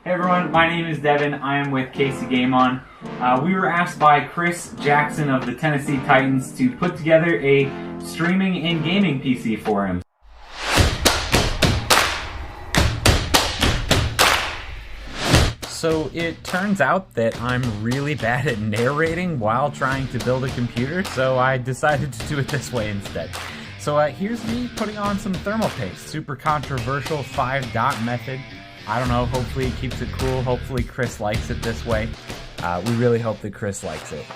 Hey everyone, my name is Devin. I am with KCGameOn. We were asked by Chris Jackson of the Tennessee Titans to put together a streaming and gaming PC for him. So it turns out that I'm really bad at narrating while trying to build a computer, so I decided to do it this way instead. So here's me putting on some thermal paste, super controversial 5-dot method. I don't know, hopefully it keeps it cool, hopefully Chris likes it this way. We really hope that Chris likes it.